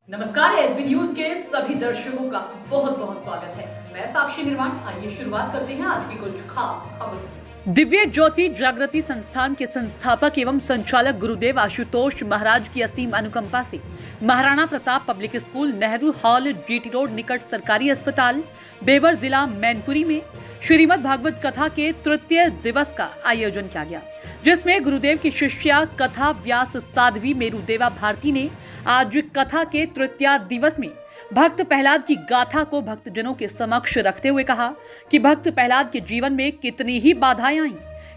नमस्कार, SB news के सभी दर्शकों का बहुत बहुत स्वागत है। मैं साक्षी निर्माण। आइए शुरुआत करते हैं आज की कुछ खास खबरों से। दिव्य ज्योति जागृति संस्थान के संस्थापक एवं संचालक गुरुदेव आशुतोष महाराज की असीम अनुकंपा से Maharana Pratap public school, Nehru hall, GT road निकट सरकारी अस्पताल, बेवर, जिला मैनपुरी में श्रीमद् भागवत कथा के तृतीय दिवस का आयोजन किया गया, जिसमें गुरुदेव की शिष्या कथा व्यास साध्वी मेरुदेवा भारती ने आज कथा के तृतीय दिवस में भक्त प्रहलाद की गाथा को भक्तजनों के समक्ष रखते हुए कहा कि भक्त प्रहलाद के जीवन में कितनी ही बाधाएं आईं,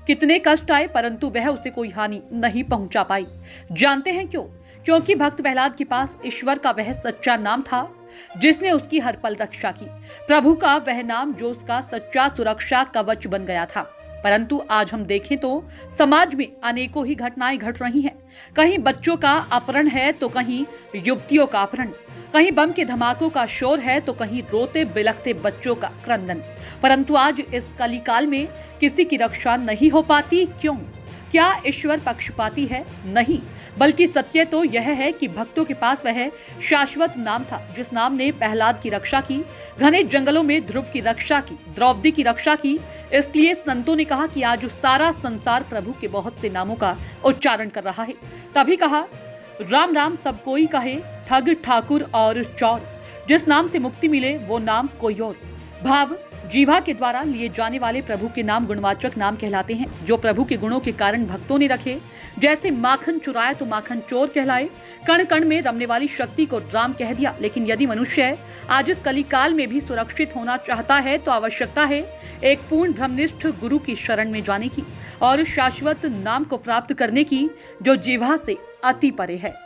कितने कष्ट आए, परंतु वह उसे कोई हानि नहीं पहुंचा पाई। जानते हैं क्यों? क्योंकि भक्त प्रहलाद के पास ईश्वर का वह सच्चा नाम था जिसने उसकी हर पल रक्षा की, प्रभु का वह नाम जो उसका सच्चा सुरक्षा कवच बन गया था। परंतु आज हम देखें तो समाज में अनेकों ही घटनाएं घट रही हैं। कहीं बच्चों का अपहरण है तो कहीं युवतियों का अपहरण, कहीं बम के धमाकों का शोर है तो कहीं रोते बिलखते बच्चों का क्रंदन। परंतु आज इस कलिकाल में किसी की रक्षा नहीं हो पाती। क्यों? क्या ईश्वर पक्षपाती है? नहीं, बल्कि सत्य तो यह है कि भक्तों के पास वह शाश्वत नाम था जिस नाम ने प्रहलाद की रक्षा की, घने जंगलों में ध्रुव की रक्षा की, द्रौपदी की रक्षा की। इसलिए संतों ने कहा कि आज सारा संसार प्रभु के बहुत से नामों का उच्चारण कर रहा है। तभी कहा, राम राम सब कोई कहे, ठग ठाकुर और चौर, जिस नाम से मुक्ति मिले वो नाम कोई और। भाव जीवा के द्वारा लिए जाने वाले प्रभु के नाम गुणवाचक नाम कहलाते हैं, जो प्रभु के गुणों के कारण भक्तों ने रखे। जैसे माखन चुराया तो माखन चोर कहलाए, कण कण में रमने वाली शक्ति को राम कह दिया। लेकिन यदि मनुष्य आज इस कलिकाल में भी सुरक्षित होना चाहता है तो आवश्यकता है एक पूर्ण ब्रह्मनिष्ठ गुरु की शरण में जाने की और शाश्वत नाम को प्राप्त करने की, जो जीवा से अति परे है।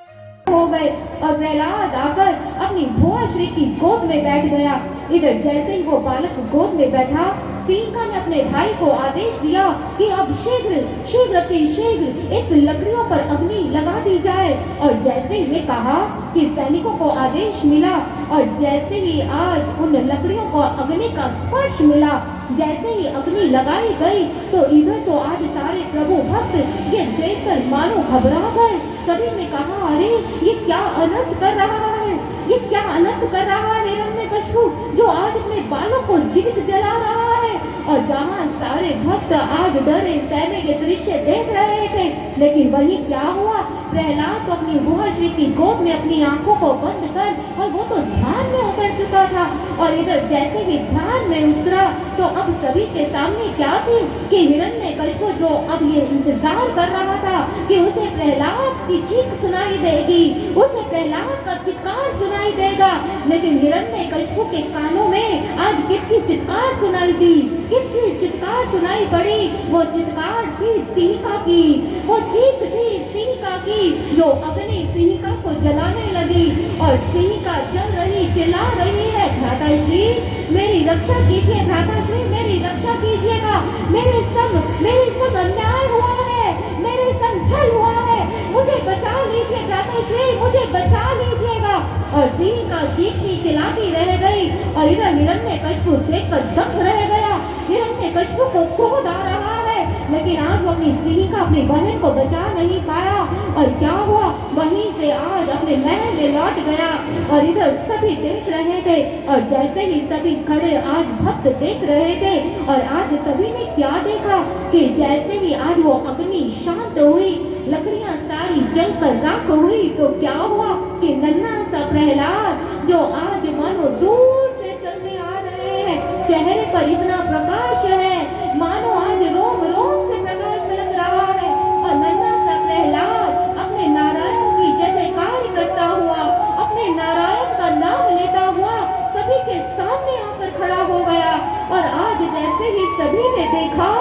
हो गए और प्रहलाद आकर अपनी भुआ श्री की गोद में बैठ गया। इधर जैसे ही वो बालक गोद में बैठा, सींका ने अपने भाई को आदेश दिया कि अब शीघ्र शीघ्र की शीघ्र इस लकड़ियों पर अग्नि लगा दी जाए। और जैसे ये कहा कि सैनिकों को आदेश मिला और जैसे ही आज उन लकड़ियों को अग्नि का स्पर्श मिला, जैसे ही अग्नि लगाई गई तो इधर तो आज सारे प्रभु भक्त ये देखकर मानो घबरा गए। सभी ने कहा, अरे ये क्या अनर्थ कर रहा है, ये क्या अनर्थ कर रहा है हिरण्यकशिपु, जो आज अपने बालों को जीवित जला रहा है। और जहाँ सारे भक्त आज डरे सहमे के दृश्य देख रहे थे, लेकिन वही क्या हुआ, प्रहलाद तो अपनी बुआ श्री की गोद में अपनी आंखों को बंद कर, और वो तो ध्यान में उतर चुका था। और इधर जैसे ही ध्यान में उतरा तो अब सभी के सामने क्या थी कि हिरण्यकशिपु जो अब ये इंतजार कर रहा था कि उसे प्रहलाद की चीख सुनाई देगी, उसे प्रहलाद का चित्कार सुनाई देगा, लेकिन हिरण्यकशिपु के कानों में आज किसकी चित्कार सुनाई दी, किसकी चित्कार सुनाई पड़ी? वो चित्कार थी सिंहिका की, वो चीख थी सिंहिका की, जो अपनी सिंहिका को जलाने लगी। और सिंहिका जल रही, चिल्ला रही है, भ्राताश्री मेरी रक्षा कीजिए, भ्राताश्री मेरी रक्षा कीजिएगा, मेरे संग अन्याय हुआ है, मेरे संग छल हुआ है, मुझे बचा लीजिए भ्राताश्री, मुझे बचा लीजिएगा। और सिंहिका चीखती चिल्लाती रह गई। और इधर हिरण्यकशिपु देखकर दंग रह गया। हिरण्यकशिपु को क्रोध आ रहा है, लेकिन आज वो अपनी सिंहिका अपनी बहन को बचा नहीं पाया। और क्या हुआ, वहीं से आज अपने महल में लौट गया। और इधर सभी देख रहे थे, और जैसे ही सभी खड़े आज भक्त देख रहे थे, और आज सभी ने क्या देखा कि जैसे ही आज वो अग्नि शांत हुई, लकड़ियां सारी जलकर राख हुई, तो क्या हुआ कि नन्हा सा प्रहलाद जो आज मानो दूर से चलते आ रहे हैं, चेहरे पर इतना प्रकाश है, मानो आज रोम रोम से प्रकाश झलक रहा है। और नन्हा सा प्रहलाद अपने नारायण की जय जयकार करता हुआ, अपने नारायण का नाम लेता हुआ सभी के सामने आकर खड़ा हो गया। और आज जैसे ही सभी ने देखा,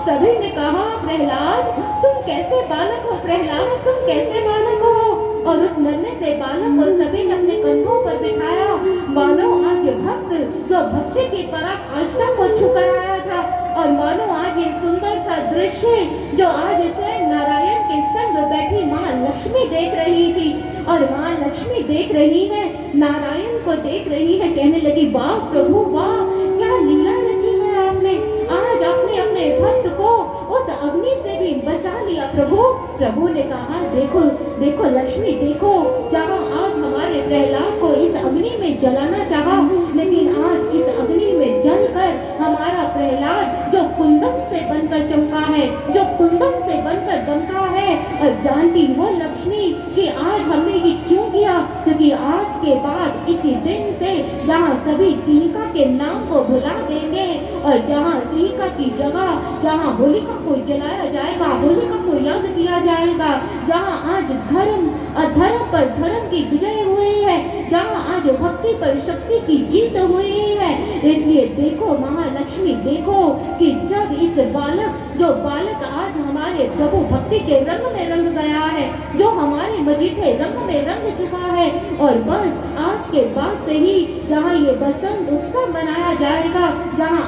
सभी ने कहा, प्रहलाद तुम कैसे बालक हो, प्रहलाद तुम कैसे बालक हो। और उस नन्हे से बालक को सभी ने अपने कंधों पर बिठाया, मानो आज भक्त जो भक्ति की पराकाष्ठा को छुकर आया था। और मानो आज ये सुंदर सा दृश्य जो आज स्वयं नारायण के संग बैठी माँ लक्ष्मी देख रही थी। और माँ लक्ष्मी देख रही है, नारायण को देख रही है, कहने लगी, वाह प्रभु वाह, क्या लीला रची है आपने। आज आपने अपने भक्त को उस अग्नि से भी बचा लिया प्रभु। प्रभु ने कहा देखो देखो लक्ष्मी देखो, जहाँ आज हमारे प्रहलाद को इस अग्नि में जलाना चाहा, लेकिन आज इस अग्नि में जलकर हमारा प्रहलाद जो कुंदन से बनकर चमका है, जो कुंदन से बनकर दमका है। और जानती वो लक्ष्मी कि आज हमने ये क्यों किया, क्योंकि आज के बाद इसी दिन से जहाँ सभी सिंहिका के नाम को भुला देंगे और जहाँ सिंहिका की जगह जहाँ होलिका को जलाया जाएगा, होलिका को यज्ञ किया जाएगा, जहाँ आज धर्म अधर्म पर धर्म की विजय हुई है, जहाँ आज भक्ति पर शक्ति की जीत हुई है। इसलिए देखो महालक्ष्मी देखो कि जब इस बालक जो बालक आज हमारे प्रभु भक्ति के रंग में रंग गया है, जो हमारे मजीठे रंग में रंग चुका है, और बस आज के बाद से ही जहाँ ये बसंत उत्सव मनाया जाएगा, जहाँ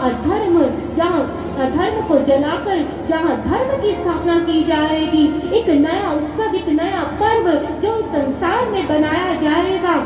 अधर्म को जलाकर जहाँ धर्म की स्थापना की जाएगी, एक नया उत्सव, एक नया पर्व जो इस संसार में बनाया जाएगा।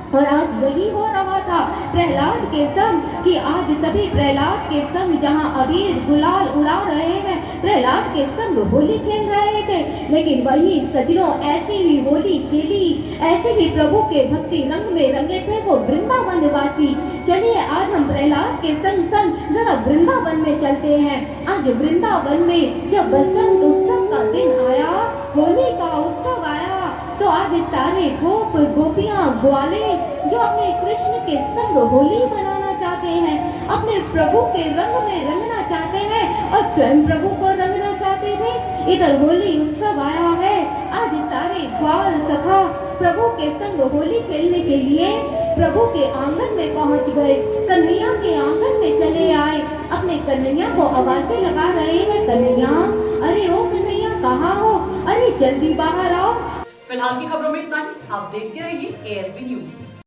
और आज यही हो रहा था प्रहलाद के संग कि आज सभी प्रहलाद के संग जहाँ अबीर गुलाल उड़ा रहे हैं, प्रहलाद के संग होली खेल रहे थे, लेकिन वही सजनों ऐसी ही होली खेली, ऐसे ही प्रभु के भक्ति रंग में रंगे थे वो वृंदावन वासी। चलिए आज हम प्रहलाद के संग संग जरा वृंदावन में चलते हैं। आज वृंदावन में जब बसंत उत्सव का दिन आया, होली का उत्सव आया, तो आज सारे गोप गोपियां ग्वाले जो अपने कृष्ण के संग होली मनाना चाहते हैं, अपने प्रभु के रंग में रंगना चाहते हैं और स्वयं प्रभु को रंगना चाहते थे। इधर होली उत्सव आया है, आज सारे ग्वाल सखा प्रभु के संग होली खेलने के लिए प्रभु के आंगन में पहुंच गए, कन्हैया के आंगन में चले आए, अपने कन्हैया को आवाजें लगा रहे हैं, कन्हैया अरे ओ कन्हैया कहाँ हो, अरे जल्दी बाहर आओ। फिलहाल की खबरों में इतना ही। आप देखते रहिए ASB न्यूज।